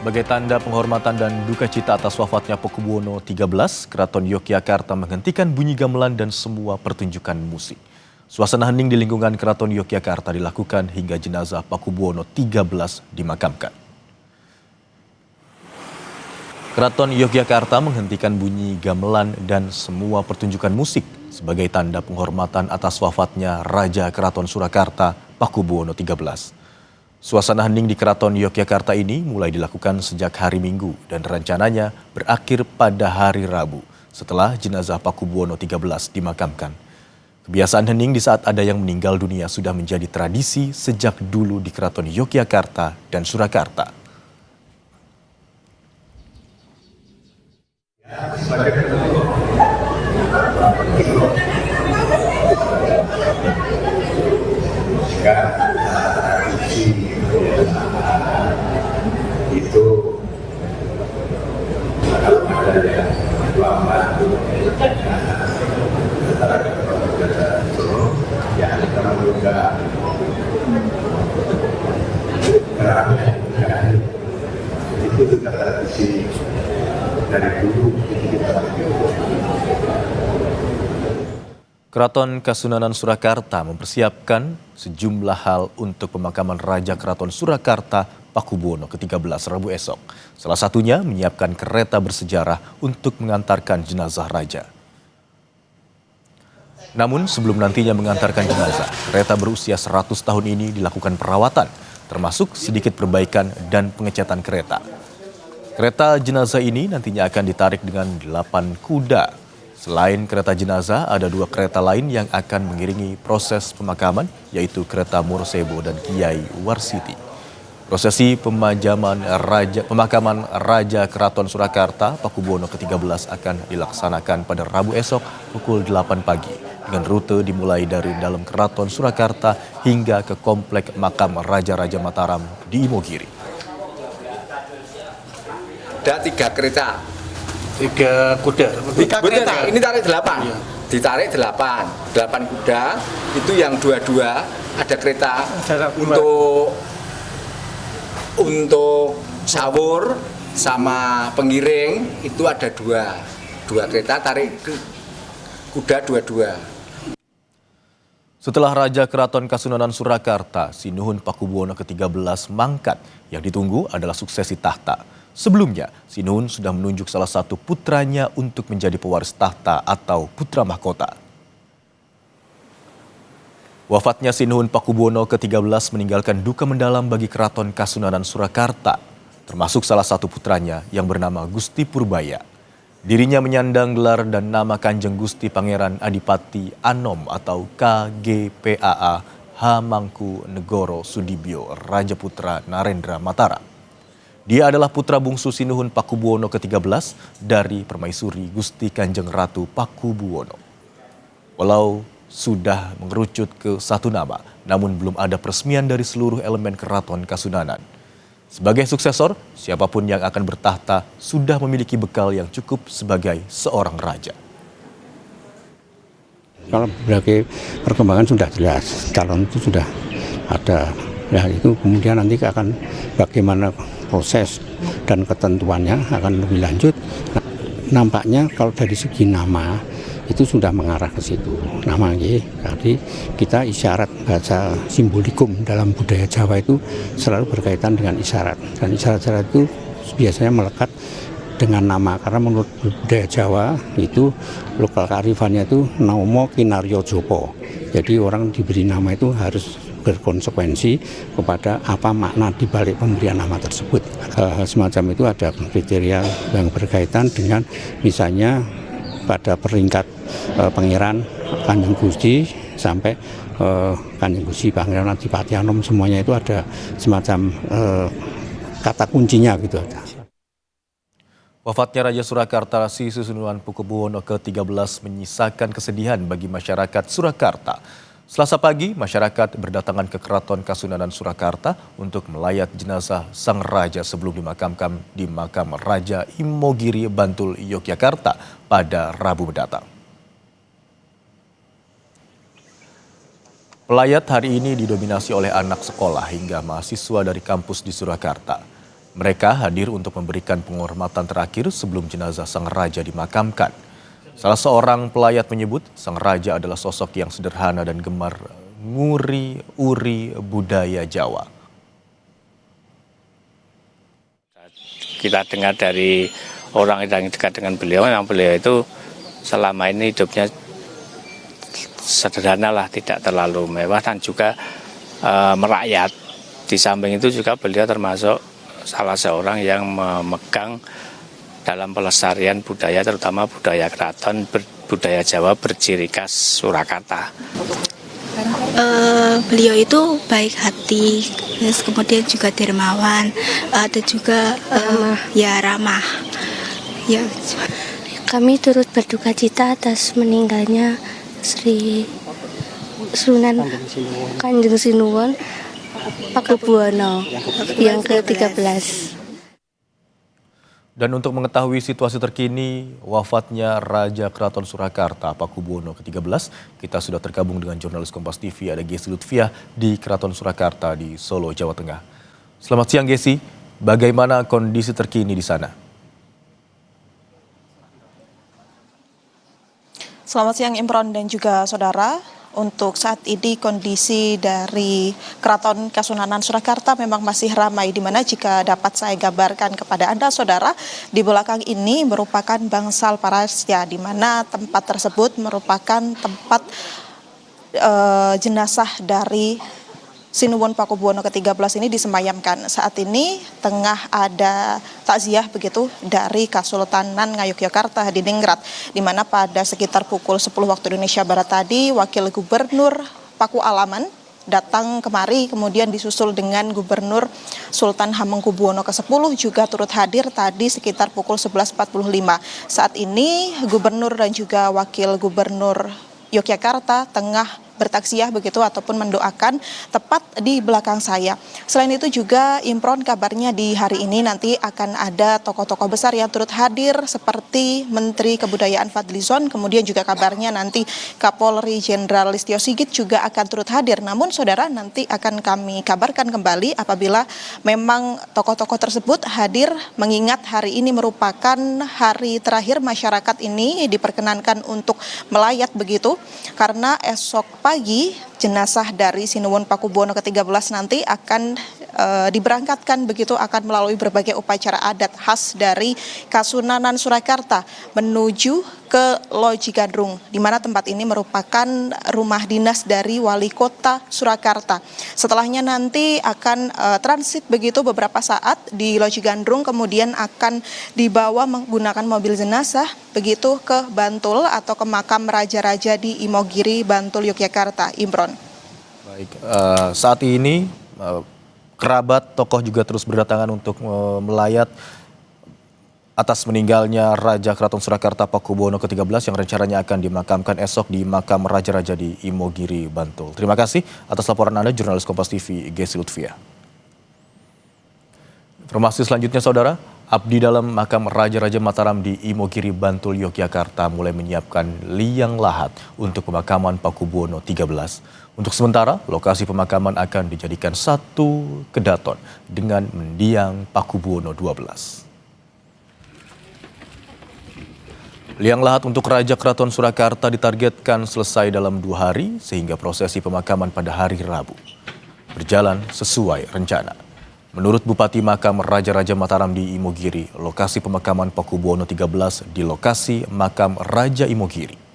Sebagai tanda penghormatan dan duka cita atas wafatnya Pakubuwono XIII, Keraton Yogyakarta menghentikan bunyi gamelan dan semua pertunjukan musik. Suasana hening di lingkungan Keraton Yogyakarta dilakukan hingga jenazah Pakubuwono XIII dimakamkan. Keraton Yogyakarta menghentikan bunyi gamelan dan semua pertunjukan musik sebagai tanda penghormatan atas wafatnya Raja Keraton Surakarta Pakubuwono XIII. Suasana hening di Keraton Yogyakarta ini mulai dilakukan sejak hari Minggu dan rencananya berakhir pada hari Rabu setelah jenazah Pakubuwono XIII dimakamkan. Kebiasaan hening di saat ada yang meninggal dunia sudah menjadi tradisi sejak dulu di Keraton Yogyakarta dan Surakarta. Itu kalau ada yang lama antara Solo ya kita juga itu juga tradisi dari dulu. Keraton Kasunanan Surakarta mempersiapkan sejumlah hal untuk pemakaman Raja Keraton Surakarta Pakubuwono ke-13 Rabu esok. Salah satunya menyiapkan kereta bersejarah untuk mengantarkan jenazah Raja. Namun sebelum nantinya mengantarkan jenazah, kereta berusia 100 tahun ini dilakukan perawatan, termasuk sedikit perbaikan dan pengecatan kereta. Kereta jenazah ini nantinya akan ditarik dengan 8 kuda. Selain kereta jenazah, ada 2 kereta lain yang akan mengiringi proses pemakaman, yaitu kereta Morsebo dan Kiai Warsiti. Prosesi pemakaman Raja Keraton Surakarta Pakubuwono ke-13 akan dilaksanakan pada Rabu esok pukul 8 pagi dengan rute dimulai dari dalam Keraton Surakarta hingga ke komplek makam Raja-Raja Mataram di Imogiri. Ada 3 kereta. 3 kuda. 3 kereta. Ini tarik 8. Iya. Ditarik 8 kuda. Itu yang 2 ada kereta untuk sawur sama pengiring itu ada 2 kereta tarik kuda 2. Setelah Raja Keraton Kasunanan Surakarta, Sinuhun Pakubuwono ke-13 mangkat, yang ditunggu adalah suksesi tahta. Sebelumnya, Sinuhun sudah menunjuk salah satu putranya untuk menjadi pewaris tahta atau putra mahkota. Wafatnya Sinuhun Pakubuwono ke-13 meninggalkan duka mendalam bagi Keraton Kasunanan Surakarta, termasuk salah satu putranya yang bernama Gusti Purbaya. Dirinya menyandang gelar dan nama Kanjeng Gusti Pangeran Adipati Anom atau KGPAA Hamangku Negoro Sudibyo Raja Putra Narendra Mataram. Dia adalah putra bungsu Sinuhun Pakubuwono ke-13 dari Permaisuri Gusti Kanjeng Ratu Pakubuwono. Walau sudah mengerucut ke 1 nama, namun belum ada peresmian dari seluruh elemen Keraton Kasunanan. Sebagai suksesor, siapapun yang akan bertahta sudah memiliki bekal yang cukup sebagai seorang raja. Kalau berbagai perkembangan sudah jelas, calon itu sudah ada. Ya itu kemudian nanti akan bagaimana proses dan ketentuannya akan lebih lanjut. Nah, nampaknya kalau dari segi nama itu sudah mengarah ke situ. Nama tadi kita isyarat bahasa simbolikum dalam budaya Jawa itu selalu berkaitan dengan isyarat. Dan isyarat-isyarat itu biasanya melekat dengan nama karena menurut budaya Jawa itu lokal kearifannya itu Naumo Kinaryo Joko. Jadi orang diberi nama itu harus berkonsekuensi kepada apa makna dibalik pemberian nama tersebut. Semacam itu ada kriteria yang berkaitan dengan misalnya pada peringkat Pangeran Kanjeng Gusti sampai Kanjeng Gusti Pangeran Adipati Anom, semuanya itu ada semacam kata kuncinya gitu. Wafatnya Raja Surakarta Sinuhun Pakubuwono ke-13 menyisakan kesedihan bagi masyarakat Surakarta. Selasa pagi, masyarakat berdatangan ke Keraton Kasunanan Surakarta untuk melayat jenazah sang raja sebelum dimakamkan di makam Raja Imogiri, Bantul, Yogyakarta pada Rabu mendatang. Pelayat hari ini didominasi oleh anak sekolah hingga mahasiswa dari kampus di Surakarta. Mereka hadir untuk memberikan penghormatan terakhir sebelum jenazah sang raja dimakamkan. Salah seorang pelayat menyebut sang raja adalah sosok yang sederhana dan gemar nguri-uri budaya Jawa. Kita dengar dari orang yang dekat dengan beliau, yang beliau itu selama ini hidupnya sederhana lah, tidak terlalu mewah dan juga merakyat. Di samping itu juga beliau termasuk salah seorang yang memegang dalam pelestarian budaya, terutama budaya keraton, budaya Jawa berciri khas Surakarta. Beliau itu baik hati, kemudian juga dermawan, dan juga ramah. Ya. Kami turut berduka cita atas meninggalnya Sri Sunan Kanjeng Sinuwun Pakubuwono yang ke-13. Dan untuk mengetahui situasi terkini wafatnya Raja Keraton Surakarta Pakubuwono ke-13, kita sudah tergabung dengan jurnalis Kompas TV, ada Gesi Lutfiah di Keraton Surakarta di Solo, Jawa Tengah. Selamat siang Gesi, bagaimana kondisi terkini di sana? Selamat siang Imron dan juga saudara. Untuk saat ini kondisi dari Keraton Kasunanan Surakarta memang masih ramai, di mana jika dapat saya gambarkan kepada Anda saudara, di belakang ini merupakan bangsal Parasya, di mana tempat tersebut merupakan tempat jenazah dari Sinuwun Pakubuwono ke-13 ini disemayamkan. Saat ini tengah ada takziah begitu dari Kesultanan Ngayogyakarta Hadiningrat, di mana pada sekitar pukul 10 waktu Indonesia Barat tadi Wakil Gubernur Paku Alaman datang kemari, kemudian disusul dengan Gubernur Sultan Hamengkubuwono ke-10 juga turut hadir tadi sekitar pukul 11.45. Saat ini Gubernur dan juga Wakil Gubernur Yogyakarta tengah bertaksiah begitu ataupun mendoakan tepat di belakang saya. Selain itu juga Imron, kabarnya di hari ini nanti akan ada tokoh-tokoh besar yang turut hadir seperti Menteri Kebudayaan Fadlizon, kemudian juga kabarnya nanti Kapolri Jenderal Listio Sigit juga akan turut hadir. Namun saudara, nanti akan kami kabarkan kembali apabila memang tokoh-tokoh tersebut hadir, mengingat hari ini merupakan hari terakhir masyarakat ini diperkenankan untuk melayat begitu, karena esok pagi jenazah dari Sinuwun Pakubuwono ke-13 nanti akan diberangkatkan begitu, akan melalui berbagai upacara adat khas dari Kasunanan Surakarta menuju ke Loji Gandrung, di mana tempat ini merupakan rumah dinas dari Wali Kota Surakarta. Setelahnya nanti akan transit begitu beberapa saat di Loji Gandrung, kemudian akan dibawa menggunakan mobil jenazah begitu ke Bantul atau ke makam raja-raja di Imogiri, Bantul, Yogyakarta. Imron. Baik, saat ini kerabat tokoh juga terus berdatangan untuk melayat atas meninggalnya Raja Keraton Surakarta Pakubuwono ke-13 yang rencananya akan dimakamkan esok di makam raja-raja di Imogiri, Bantul. Terima kasih atas laporan Anda, jurnalis Kompas TV Gesi Lutfiah. Informasi selanjutnya saudara, abdi dalam makam raja-raja Mataram di Imogiri, Bantul, Yogyakarta mulai menyiapkan liang lahat untuk pemakaman Pakubuwono 13. Untuk sementara, lokasi pemakaman akan dijadikan satu kedaton dengan mendiang Pakubuwono 12. Liang lahat untuk Raja Keraton Surakarta ditargetkan selesai dalam 2 hari, sehingga prosesi pemakaman pada hari Rabu berjalan sesuai rencana. Menurut Bupati Makam Raja-Raja Mataram di Imogiri, lokasi pemakaman Pakubuwono 13 di lokasi makam Raja Imogiri.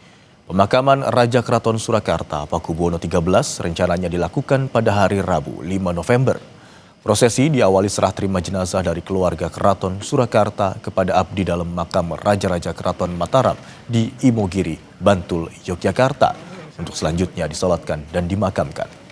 Pemakaman Raja Keraton Surakarta Pakubuwono 13 rencananya dilakukan pada hari Rabu 5 November. Prosesi diawali serah terima jenazah dari keluarga Keraton Surakarta kepada abdi dalam makam Raja-Raja Keraton Mataram di Imogiri, Bantul, Yogyakarta untuk selanjutnya disolatkan dan dimakamkan.